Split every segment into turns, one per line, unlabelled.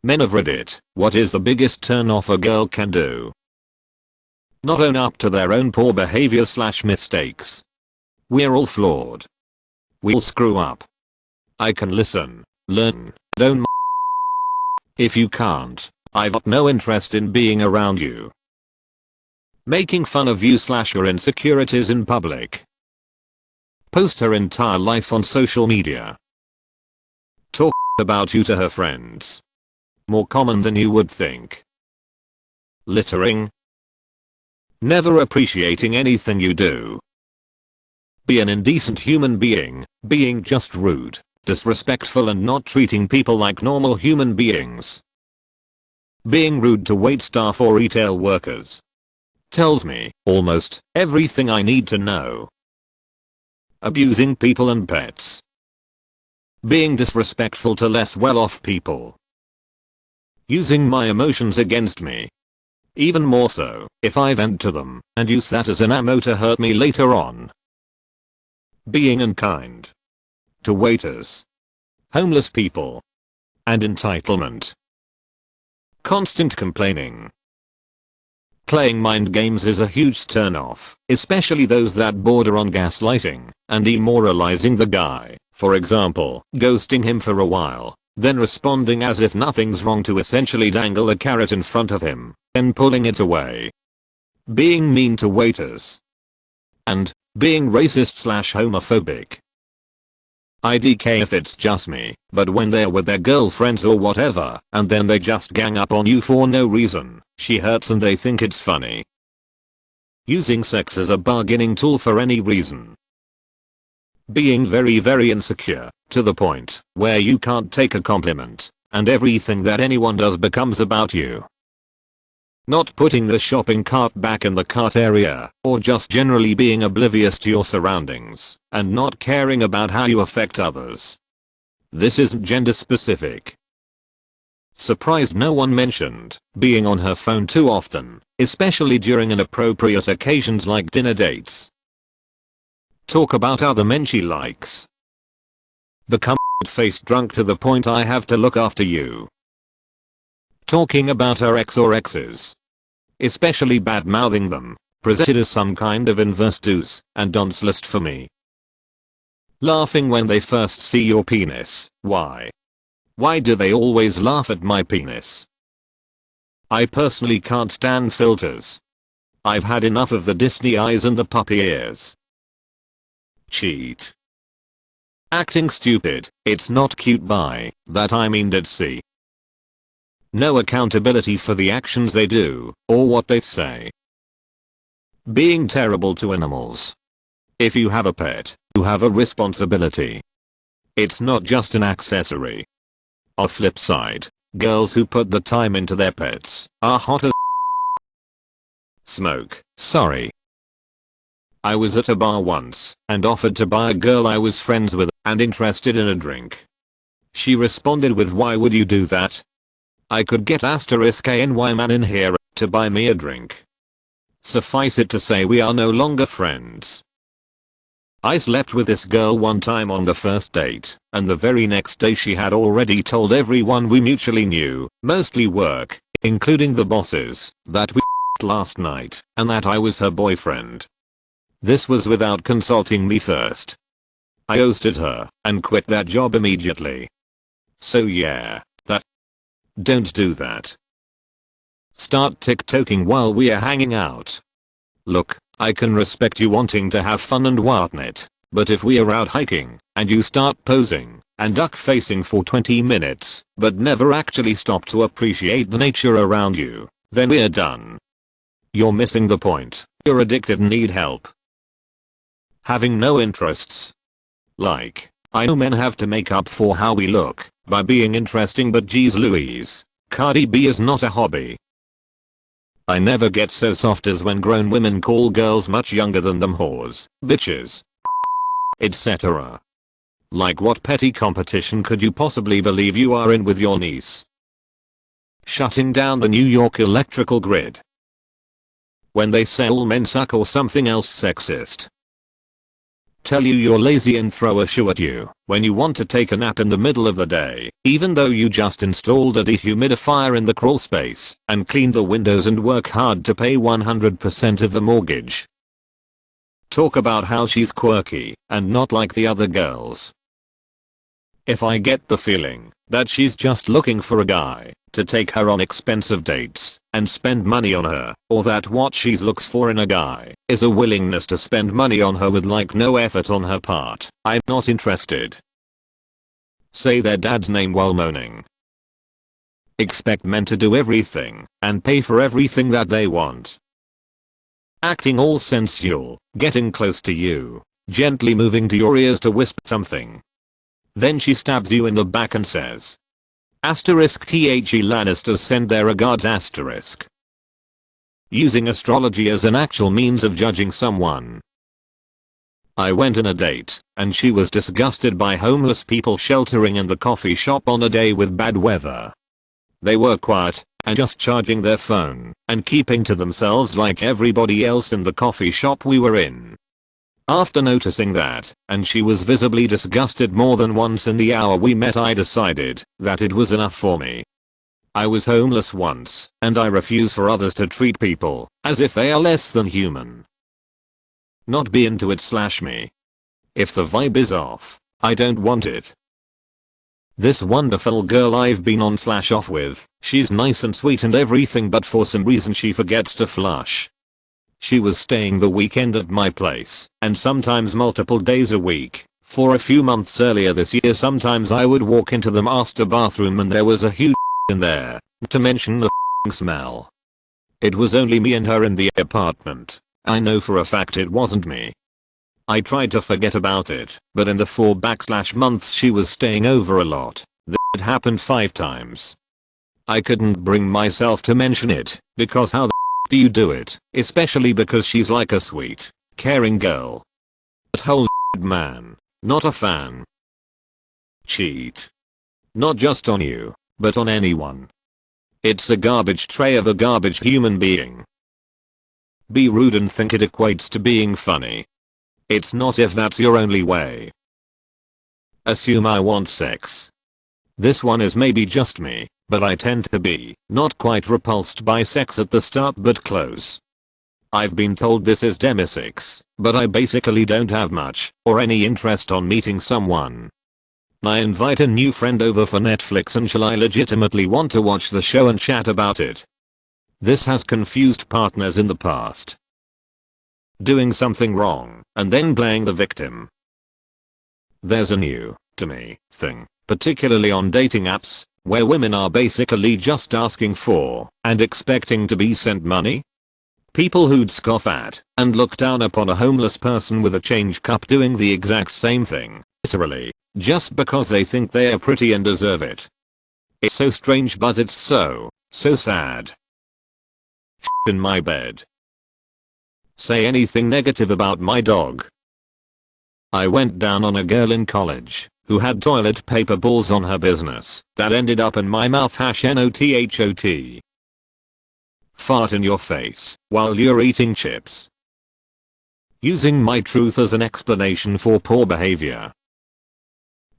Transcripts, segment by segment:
Men of Reddit, what is the biggest turn off a girl can do? Not own up to their own poor behavior / mistakes. We're all flawed. We all screw up. I can listen, learn, don't. If you can't, I've got no interest in being around you. Making fun of you / your insecurities in public. Post her entire life on social media. Talk about you to her friends. More common than you would think. Littering. Never appreciating anything you do. Be an indecent human being, being just rude, disrespectful and not treating people like normal human beings. Being rude to waitstaff or retail workers. Tells me almost everything I need to know. Abusing people and pets. Being disrespectful to less well-off people. Using my emotions against me. Even more so, if I vent to them, and use that as an ammo to hurt me later on. Being unkind. To waiters. Homeless people. And entitlement. Constant complaining. Playing mind games is a huge turn-off, especially those that border on gaslighting and demoralizing the guy, for example, ghosting him for a while, then responding as if nothing's wrong to essentially dangle a carrot in front of him, then pulling it away. Being mean to waiters. And being racist / homophobic. IDK if it's just me, but when they're with their girlfriends or whatever, and then they just gang up on you for no reason, she hurts and they think it's funny. Using sex as a bargaining tool for any reason. Being very insecure, to the point where you can't take a compliment, and everything that anyone does becomes about you. Not putting the shopping cart back in the cart area, or just generally being oblivious to your surroundings, and not caring about how you affect others. This isn't gender specific. Surprised no one mentioned being on her phone too often, especially during inappropriate occasions like dinner dates. Talk about other men she likes. Become faced drunk to the point I have to look after you. Talking about her ex or exes. Especially bad-mouthing them, presented as some kind of inverse do's and don'ts list for me. Laughing when they first see your penis. Why? Why do they always laugh at my penis? I personally can't stand filters. I've had enough of the Disney eyes and the puppy ears. Cheat. Acting stupid, it's not cute by that I mean dead see. No accountability for the actions they do, or what they say. Being terrible to animals. If you have a pet, you have a responsibility. It's not just an accessory. On flip side, girls who put the time into their pets are hot as smoke. Sorry. I was at a bar once and offered to buy a girl I was friends with and interested in a drink. She responded with, "Why would you do that? I could get *ANY man in here to buy me a drink." Suffice it to say we are no longer friends. I slept with this girl one time on the first date, and the very next day she had already told everyone we mutually knew, mostly work, including the bosses, that we last night, and that I was her boyfriend. This was without consulting me first. I ghosted her and quit that job immediately. So yeah, don't do that. Start TikToking while we are hanging out. Look, I can respect you wanting to have fun and whatnot, but if we are out hiking, and you start posing and duck facing for 20 minutes, but never actually stop to appreciate the nature around you, then we're done. You're missing the point. You're addicted and need help. Having no interests. Like, I know men have to make up for how we look by being interesting, but geez Louise, Cardi B is not a hobby. I never get so soft as when grown women call girls much younger than them whores, bitches, etc. Like, what petty competition could you possibly believe you are in with your niece? Shutting down the New York electrical grid. When they say all men suck or something else sexist. tell you you're lazy and throw a shoe at you when you want to take a nap in the middle of the day, even though you just installed a dehumidifier in the crawl space and cleaned the windows and work hard to pay 100% of the mortgage. Talk about how she's quirky and not like the other girls. If I get the feeling that she's just looking for a guy to take her on expensive dates and spend money on her, or that what she looks for in a guy is a willingness to spend money on her with like no effort on her part, I'm not interested. Say their dad's name while moaning. Expect men to do everything and pay for everything that they want. Acting all sensual, getting close to you, gently moving to your ears to whisper something. Then she stabs you in the back and says, asterisk The Lannisters send their regards asterisk. Using astrology as an actual means of judging someone. I went on a date, and she was disgusted by homeless people sheltering in the coffee shop on a day with bad weather. They were quiet, and just charging their phone, and keeping to themselves like everybody else in the coffee shop we were in. After noticing that, and she was visibly disgusted more than once in the hour we met, I decided that it was enough for me. I was homeless once, and I refuse for others to treat people as if they are less than human. Not be into it / me. If the vibe is off, I don't want it. This wonderful girl I've been on / off with, she's nice and sweet and everything, but for some reason she forgets to flush. She was staying the weekend at my place, and sometimes multiple days a week. For a few months earlier this year, sometimes I would walk into the master bathroom and there was a huge in there, not to mention the smell. It was only me and her in the apartment. I know for a fact it wasn't me. I tried to forget about it, but in the 4 months she was staying over a lot, that happened 5 times. I couldn't bring myself to mention it, because how the do you do it, especially because she's like a sweet, caring girl. But holy man, not a fan. Cheat. Not just on you, but on anyone. It's a garbage tray of a garbage human being. Be rude and think it equates to being funny. It's not if that's your only way. Assume I want sex. This one is maybe just me, but I tend to be not quite repulsed by sex at the start but close. I've been told this is demisics, but I basically don't have much or any interest on meeting someone. I invite a new friend over for Netflix and shall I legitimately want to watch the show and chat about it? This has confused partners in the past. Doing something wrong and then playing the victim. There's a new, to me, thing, particularly on dating apps, where women are basically just asking for and expecting to be sent money. People who'd scoff at and look down upon a homeless person with a change cup doing the exact same thing, literally, just because they think they are pretty and deserve it. It's so strange, but it's so sad. In my bed. Say anything negative about my dog. I went down on a girl in college who had toilet paper balls on her business that ended up in my mouth #NOTHOT. Fart in your face while you're eating chips. Using my truth as an explanation for poor behavior.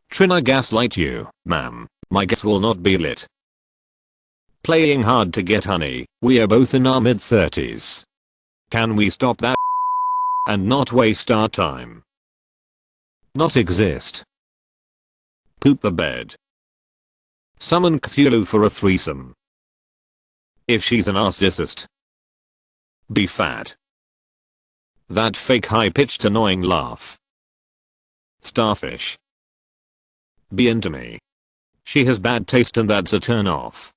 Trina gaslight you, ma'am, my gas will not be lit. Playing hard to get honey, we are both in our mid-30s. Can we stop that and not waste our time? Not exist. Poop the bed. Summon Cthulhu for a threesome. If she's a narcissist. Be fat. That fake high-pitched annoying laugh. Starfish. Be into me. She has bad taste and that's a turn off.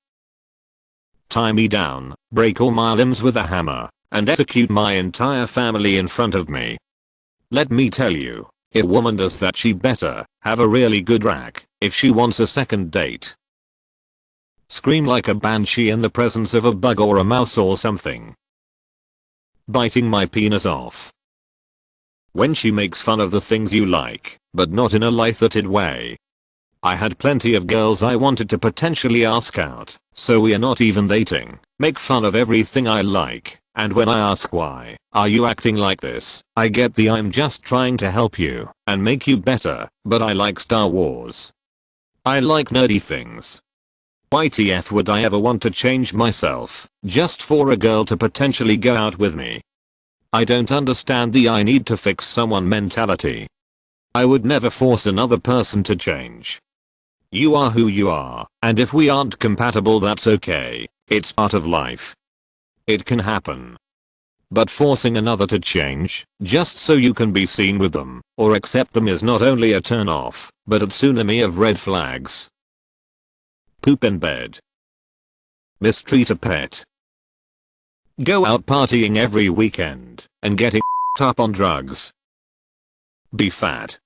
Tie me down, break all my limbs with a hammer, and execute my entire family in front of me. Let me tell you, if a woman does that, she better have a really good rack if she wants a second date. Scream like a banshee in the presence of a bug or a mouse or something. Biting my penis off. When she makes fun of the things you like, but not in a light-hearted way. I had plenty of girls I wanted to potentially ask out, so we are not even dating, make fun of everything I like, And when I ask why are you acting like this, I get the I'm just trying to help you and make you better, but I like Star Wars. I like nerdy things. YTF would I ever want to change myself just for a girl to potentially go out with me? I don't understand the I need to fix someone mentality. I would never force another person to change. You are who you are, and if we aren't compatible, that's okay. It's part of life. It can happen. But forcing another to change just so you can be seen with them or accept them is not only a turn off, but a tsunami of red flags. Poop in bed. Mistreat a pet. Go out partying every weekend and getting up on drugs. Be fat.